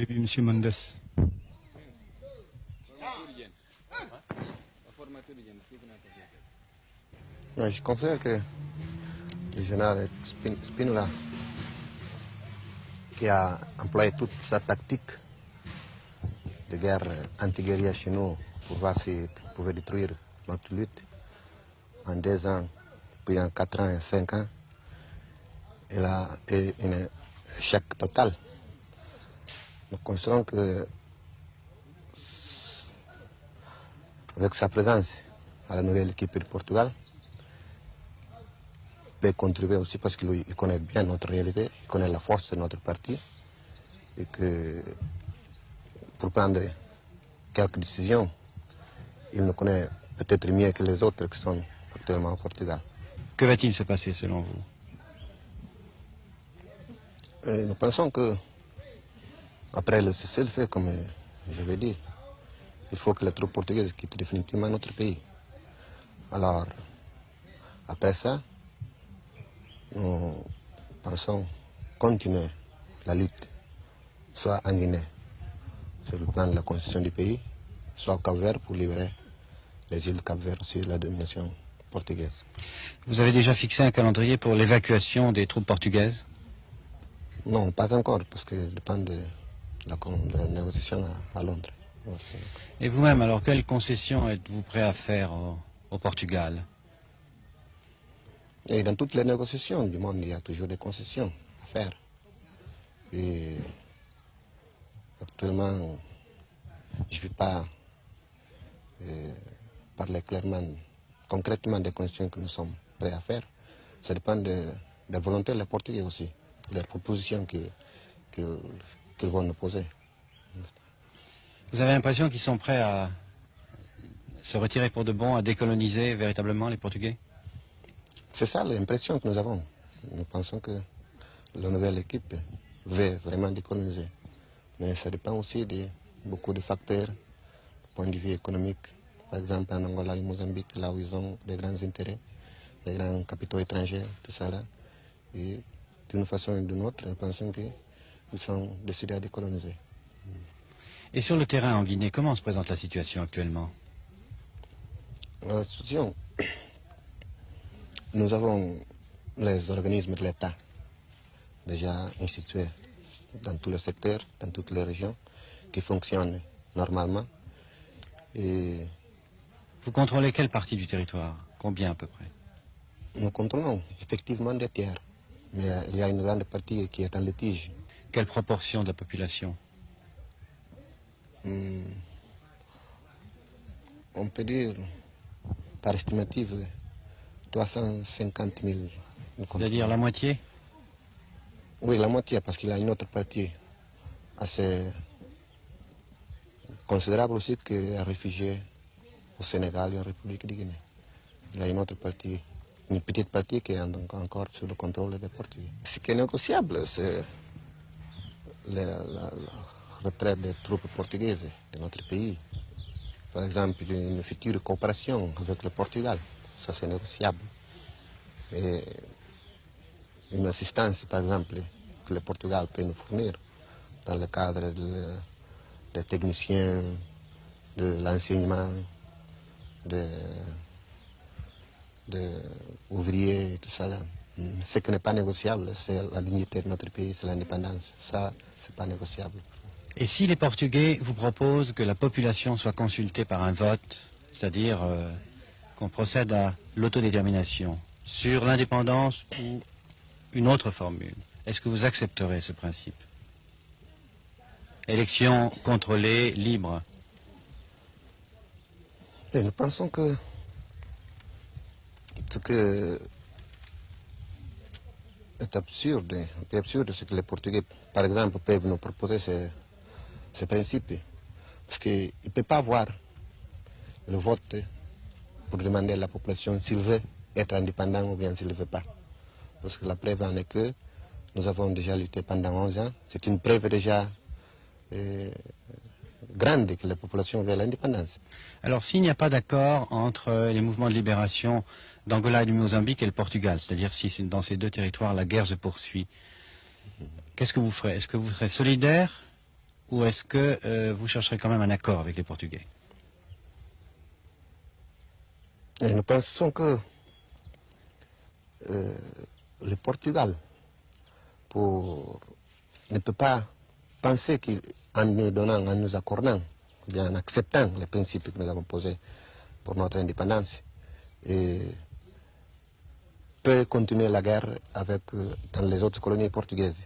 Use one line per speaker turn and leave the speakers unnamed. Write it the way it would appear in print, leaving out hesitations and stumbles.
Monsieur Mendes.
Je considère que le général Spinola, qui a employé toute sa tactique de guerre anti-guérilla chez nous pour voir s'il pouvait détruire notre lutte en 2 ans, puis en 4 ans et 5 ans, il a eu un échec total. Nous considérons que avec sa présence à la nouvelle équipe du Portugal, peut contribuer aussi parce qu'il connaît bien notre réalité, il connaît la force de notre parti et que pour prendre quelques décisions, il nous connaît peut-être mieux que les autres qui sont actuellement au Portugal.
Que va-t-il se passer selon vous?
Nous pensons que après le cessez-le-feu, comme je l'ai dit, il faut que les troupes portugaises quittent définitivement notre pays. Alors, après ça, nous pensons continuer la lutte, soit en Guinée, sur le plan de la constitution du pays, soit au Cap-Vert pour libérer les îles du Cap-Vert sur la domination portugaise.
Vous avez déjà fixé un calendrier pour l'évacuation des troupes portugaises?
Non, pas encore, parce que ça dépend de la négociation à Londres.
Et vous-même, alors, quelles concessions êtes-vous prêt à faire au Portugal?
Et dans toutes les négociations du monde, il y a toujours des concessions à faire. Et actuellement, je ne vais pas parler clairement, concrètement des concessions que nous sommes prêts à faire. Ça dépend de la volonté des Portugais aussi, des propositions qu'ils vont nous poser.
Vous avez l'impression qu'ils sont prêts à se retirer pour de bon, à décoloniser véritablement les Portugais?
C'est ça l'impression que nous avons. Nous pensons que la nouvelle équipe veut vraiment décoloniser. Mais ça dépend aussi de beaucoup de facteurs, du point de vue économique. Par exemple, en Angola et Mozambique, là où ils ont des grands intérêts, des grands capitaux étrangers, tout ça là. Et d'une façon ou d'une autre, nous pensons qu'ils sont décidés à décoloniser.
Et sur le terrain en Guinée, comment se présente la situation actuellement?
La situation, nous avons les organismes de l'État déjà institués dans tous les secteurs, dans toutes les régions, qui fonctionnent normalement. Et
vous contrôlez quelle partie du territoire? Combien à peu près?
Nous contrôlons effectivement des tiers, mais il y a une grande partie qui est en litige.
Quelle proportion de la population?
On peut dire, par estimative, 350 000.
C'est-à-dire la moitié?
Oui, la moitié, parce qu'il y a une autre partie assez considérable aussi qui est réfugiée au Sénégal et en République de Guinée. Il y a une autre partie, une petite partie qui est encore sous le contrôle des Portugais. Ce qui est négociable, c'est la retraite des troupes portugaises de notre pays. Par exemple, une future coopération avec le Portugal, ça c'est négociable. Et une assistance, par exemple, que le Portugal peut nous fournir dans le cadre des techniciens, de l'enseignement, des ouvriers, tout ça là. Ce qui n'est pas négociable, c'est la dignité de notre pays, c'est l'indépendance. Ça, c'est pas négociable.
Et si les Portugais vous proposent que la population soit consultée par un vote, c'est-à-dire qu'on procède à l'autodétermination, sur l'indépendance ou une autre formule, est-ce que vous accepterez ce principe? Élections contrôlées, libres.
Et nous pensons que ce que est absurde, c'est que les Portugais, par exemple, peuvent nous proposer ces principes. Parce qu'ils ne peuvent pas avoir le vote pour demander à la population s'il veut être indépendant ou bien s'il ne veut pas. Parce que la preuve en est que nous avons déjà lutté pendant 11 ans. C'est une preuve déjà grande que la population veut l'indépendance.
Alors, s'il n'y a pas d'accord entre les mouvements de libération d'Angola et du Mozambique et le Portugal, c'est-à-dire si dans ces deux territoires la guerre se poursuit, qu'est-ce que vous ferez? Est-ce que vous serez solidaire ou est-ce que vous chercherez quand même un accord avec les Portugais?
Et nous pensons que le Portugal ne peut pas penser qu'en nous donnant, en nous accordant, bien en acceptant les principes que nous avons posés pour notre indépendance, peut continuer la guerre avec, dans les autres colonies portugaises.